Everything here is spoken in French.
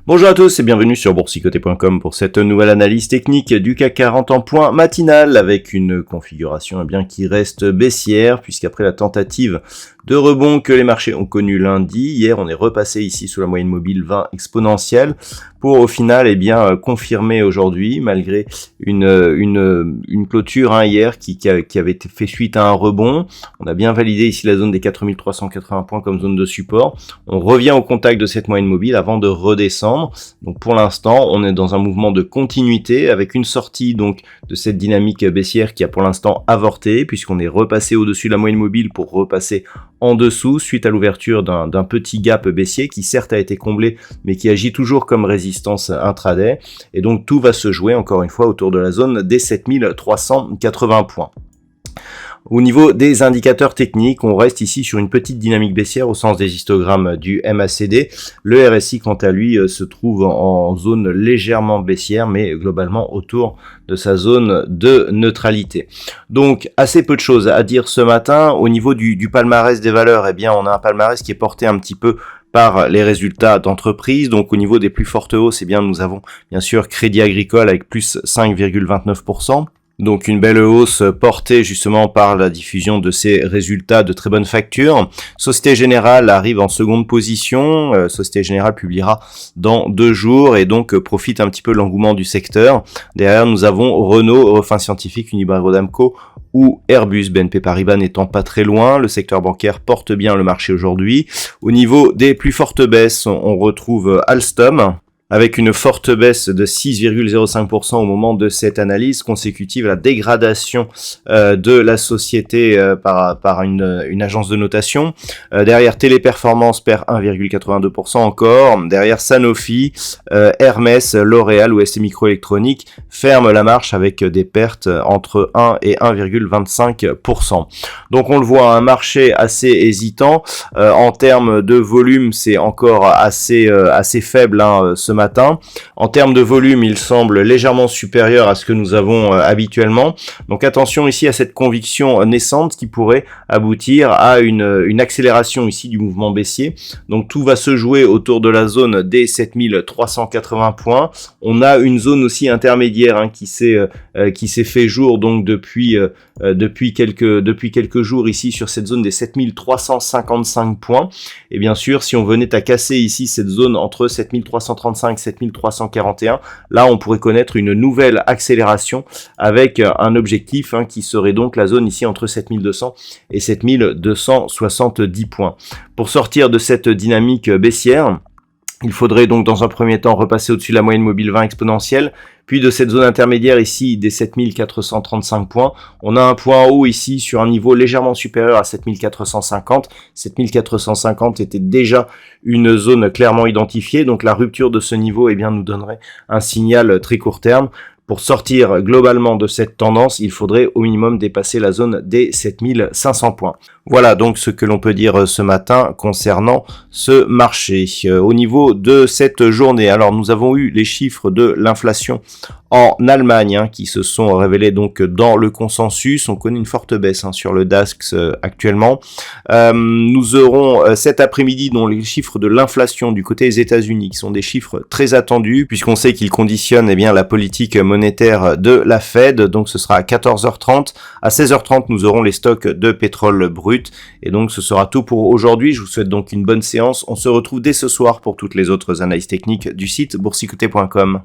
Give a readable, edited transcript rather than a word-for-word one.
Bonjour à tous et bienvenue sur boursicoté.com pour cette nouvelle analyse technique du CAC 40 en point matinal avec une configuration qui reste baissière puisqu'après la tentative de rebond que les marchés ont connu lundi, hier on est repassé ici sous la moyenne mobile 20 exponentielle pour au final confirmer aujourd'hui malgré une clôture hier qui avait fait suite à un rebond. On a bien validé ici la zone des 4380 points comme zone de support. On revient au contact de cette moyenne mobile avant de redescendre. Donc pour l'instant, on est dans un mouvement de continuité avec une sortie donc de cette dynamique baissière qui a pour l'instant avorté puisqu'on est repassé au-dessus de la moyenne mobile pour repasser en dessous suite à l'ouverture d'un petit gap baissier qui certes a été comblé mais qui agit toujours comme résistance intraday et donc tout va se jouer encore une fois autour de la zone des 7380 points. Au niveau des indicateurs techniques, on reste ici sur une petite dynamique baissière au sens des histogrammes du MACD. Le RSI, quant à lui, se trouve en zone légèrement baissière, mais globalement autour de sa zone de neutralité. Donc, assez peu de choses à dire ce matin. Au niveau du palmarès des valeurs, on a un palmarès qui est porté un petit peu par les résultats d'entreprise. Donc au niveau des plus fortes hausses, nous avons bien sûr Crédit Agricole avec plus 5,29%. Donc une belle hausse portée justement par la diffusion de ces résultats de très bonne facture. Société Générale arrive en seconde position. Société Générale publiera dans 2 jours et donc profite un petit peu de l'engouement du secteur. Derrière nous avons Renault, Eurofins Scientifique, Unibail-Rodamco ou Airbus, BNP Paribas n'étant pas très loin. Le secteur bancaire porte bien le marché aujourd'hui. Au niveau des plus fortes baisses, on retrouve Alstom, avec une forte baisse de 6,05% au moment de cette analyse consécutive à la dégradation de la société par une agence de notation. Derrière Téléperformance perd 1,82% encore. Derrière Sanofi, Hermès, L'Oréal ou ST Microélectronique ferment la marche avec des pertes entre 1 et 1,25%. Donc on le voit, un marché assez hésitant. En termes de volume, c'est encore assez faible ce matin. En termes de volume, il semble légèrement supérieur à ce que nous avons habituellement. Donc attention ici à cette conviction naissante qui pourrait aboutir à une accélération ici du mouvement baissier. Donc tout va se jouer autour de la zone des 7380 points. On a une zone aussi intermédiaire qui s'est fait jour donc depuis quelques jours ici sur cette zone des 7355 points. Et bien sûr, si on venait à casser ici cette zone entre 7335 et 7341, là on pourrait connaître une nouvelle accélération avec un objectif qui serait donc la zone ici entre 7200 et 7270 points. Pour sortir de cette dynamique baissière, il faudrait donc dans un premier temps repasser au-dessus de la moyenne mobile 20 exponentielle, puis de cette zone intermédiaire ici des 7435 points, on a un point haut ici sur un niveau légèrement supérieur à 7450. 7450 était déjà une zone clairement identifiée, donc la rupture de ce niveau nous donnerait un signal très court terme. Pour sortir globalement de cette tendance, il faudrait au minimum dépasser la zone des 7500 points. Voilà donc ce que l'on peut dire ce matin concernant ce marché. Au niveau de cette journée, alors nous avons eu les chiffres de l'inflation en Allemagne qui se sont révélés donc dans le consensus. On connaît une forte baisse sur le DAX actuellement. Nous aurons cet après-midi les chiffres de l'inflation du côté des États-Unis qui sont des chiffres très attendus puisqu'on sait qu'ils conditionnent la politique monétaire de la Fed. Donc ce sera à 14h30. À 16h30, nous aurons les stocks de pétrole brut. Et donc ce sera tout pour aujourd'hui. Je vous souhaite donc une bonne séance. On se retrouve dès ce soir pour toutes les autres analyses techniques du site boursicoté.com.